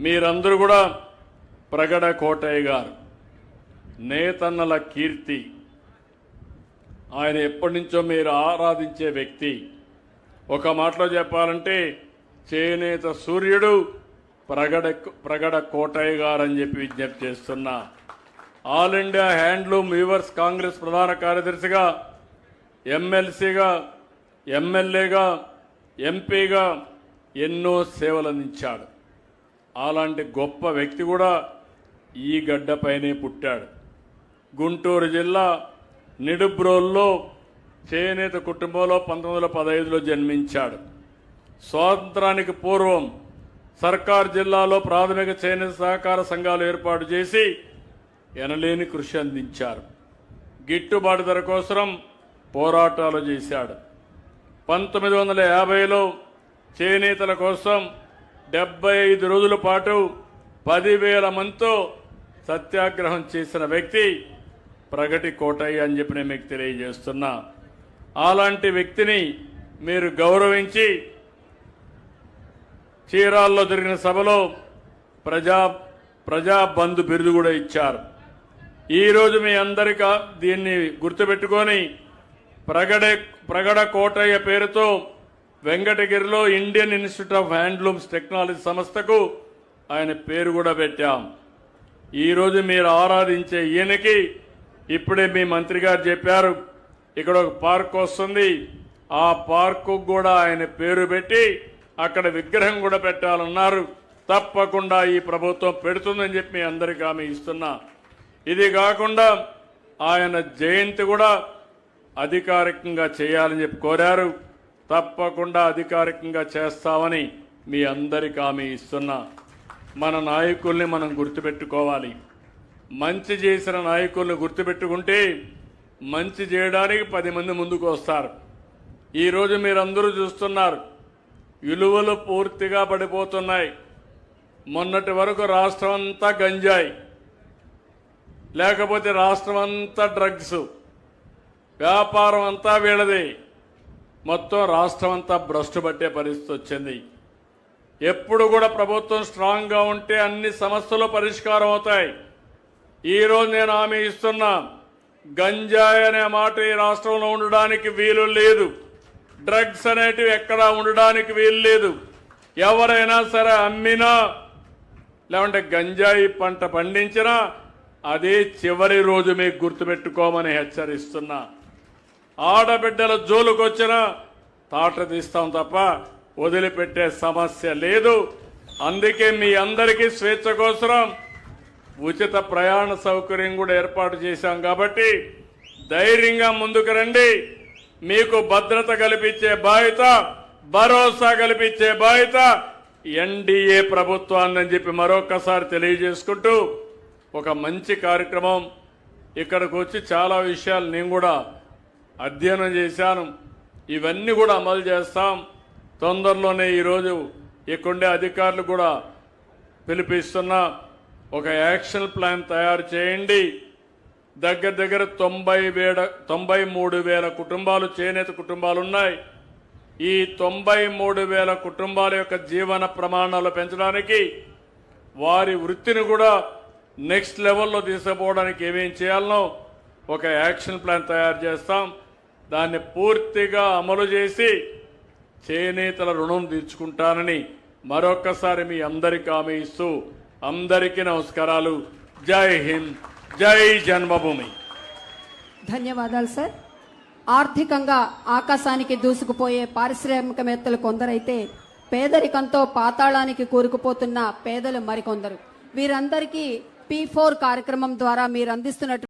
మీరందరూ కూడా ప్రగడ కోటయ్య గారు నేతన్నల కీర్తి, ఆయన ఎప్పటి నుంచో మీరు ఆరాధించే వ్యక్తి. ఒక మాటలో చెప్పాలంటే చేనేత సూర్యుడు ప్రగడ కోటయ్య గారు అని చెప్పి విజ్ఞప్తి చేస్తున్నా. All India handloom weavers Congress ప్రధాన కార్యదర్శిగా, ఎమ్మెల్సీగా, ఎమ్మెల్యేగా, ఎంపీగా ఎన్నో సేవలు అందించాడు. అలాంటి గొప్ప వ్యక్తి కూడా ఈ గడ్డపైనే పుట్టాడు. గుంటూరు జిల్లా నిడుబ్రోల్లో చేనేత కుటుంబంలో 1915లో జన్మించాడు. స్వాతంత్రానికి పూర్వం సర్కార్ జిల్లాలో ప్రాథమిక చేనేత సహకార సంఘాలు ఏర్పాటు చేసి ఎనలేని కృషి అందించారు. గిట్టుబాటు ధర కోసం పోరాటాలు చేశాడు. 1950లో చేనేతల కోసం 75 రోజుల పాటు 10,000 మందితో సత్యాగ్రహం చేసిన వ్యక్తి ప్రగటి కోటయ్య అని చెప్పి నేను మీకు తెలియజేస్తున్నా. అలాంటి వ్యక్తిని మీరు గౌరవించి చీరాల్లో జరిగిన సభలో ప్రజా బంధు బిరుదు కూడా ఇచ్చారు. ఈరోజు మీ అందరికీ దీన్ని గుర్తుపెట్టుకొని ప్రగడ కోటయ్య పేరుతో వెంకటగిరిలో Indian Institute of Handlooms Technology సంస్థకు ఆయన పేరు కూడా పెట్టాం. ఈరోజు మీరు ఆరాధించే ఈయనకి ఇప్పుడే మీ మంత్రి గారు చెప్పారు, ఇక్కడ ఒక పార్క్ వస్తుంది, ఆ పార్కు కూడా ఆయన పేరు పెట్టి అక్కడ విగ్రహం కూడా పెట్టాలన్నారు. తప్పకుండా ఈ ప్రభుత్వం పెడుతుందని చెప్పి మీ అందరికీ హామీ ఇస్తున్నా. ఇది కాకుండా ఆయన జయంతి కూడా అధికారికంగా చేయాలని చెప్పి కోరారు. తప్పకుండా అధికారికంగా చేస్తామని మీ అందరికీ హామీ ఇస్తున్నా. మన నాయకుల్ని మనం గుర్తుపెట్టుకోవాలి. మంచి చేసిన నాయకుల్ని గుర్తుపెట్టుకుంటే మంచి చేయడానికి 10 మంది ముందుకు వస్తారు. ఈరోజు మీరందరూ చూస్తున్నారు, విలువలు పూర్తిగా పడిపోతున్నాయి. మొన్నటి వరకు రాష్ట్రం అంతా గంజాయి, లేకపోతే రాష్ట్రం అంతా డ్రగ్స్, వ్యాపారం అంతా వీళ్ళది. మొత్తం రాష్ట్రం అంతా భ్రష్టు పట్టే పరిస్థితి వచ్చింది. ఎప్పుడు కూడా ప్రభుత్వం స్ట్రాంగ్గా ఉంటే అన్ని సమస్యలు పరిష్కారం అవుతాయి. ఈరోజు నేను హామీ ఇస్తున్నా, గంజాయి అనే మాట ఈ రాష్ట్రంలో ఉండడానికి వీలు లేదు. డ్రగ్స్ అనేటివి ఎక్కడా ఉండడానికి వీలు లేదు. ఎవరైనా సరే అమ్మినా లేకుంటే గంజాయి పంట పండించినా అదే చివరి రోజు మీకు గుర్తుపెట్టుకోమని హెచ్చరిస్తున్నా. ఆడబిడ్డల జోలుకొచ్చినా తాట తీస్తాం తప్ప వదిలిపెట్టే సమస్య లేదు. అందుకే మీ అందరికీ స్వేచ్ఛ కోసం ఉచిత ప్రయాణ సౌకర్యం కూడా ఏర్పాటు చేశాం. కాబట్టి ధైర్యంగా ముందుకు రండి. మీకు భద్రత కల్పించే బాధ్యత, భరోసా కల్పించే బాధ్యత ఎన్డీఏ ప్రభుత్వాన్ని చెప్పి మరొకసారి తెలియజేసుకుంటూ, ఒక మంచి కార్యక్రమం ఇక్కడికి వచ్చి చాలా విషయాలు నేను కూడా అధ్యయనం చేశాను. ఇవన్నీ కూడా అమలు చేస్తాం. తొందరలోనే ఈరోజు ఇక్కడుండే అధికారులు కూడా పిలిపిస్తున్నా, ఒక యాక్షన్ ప్లాన్ తయారు చేయండి. దగ్గర 93,000 కుటుంబాలు చేనేత కుటుంబాలు ఉన్నాయి. ఈ 93,000 కుటుంబాల యొక్క జీవన ప్రమాణాలు పెంచడానికి, వారి వృత్తిని కూడా నెక్స్ట్ లెవెల్లో తీసుకుపోవడానికి ఏమేం చేయాలనో ఒక యాక్షన్ ప్లాన్ తయారు చేస్తాం. దాన్ని పూర్తిగా అమలు చేసి చేనేతల రుణం తీర్చుకుంటానని మరొక్కసారి మీ అందరికీ హామీ ఇస్తూ, అందరికీ నమస్కారాలు. జై హింద్, జై జన్మభూమి. ధన్యవాదాలు సార్. ఆర్థికంగా ఆకాశానికి దూసుకుపోయే పారిశ్రామికవేత్తలు కొందరైతే పేదరికంతో పాతాళానికి కూరుకుపోతున్న పేదలు మరికొందరు. వీరందరికీ P4 కార్యక్రమం ద్వారా మీరు అందిస్తున్నటువంటి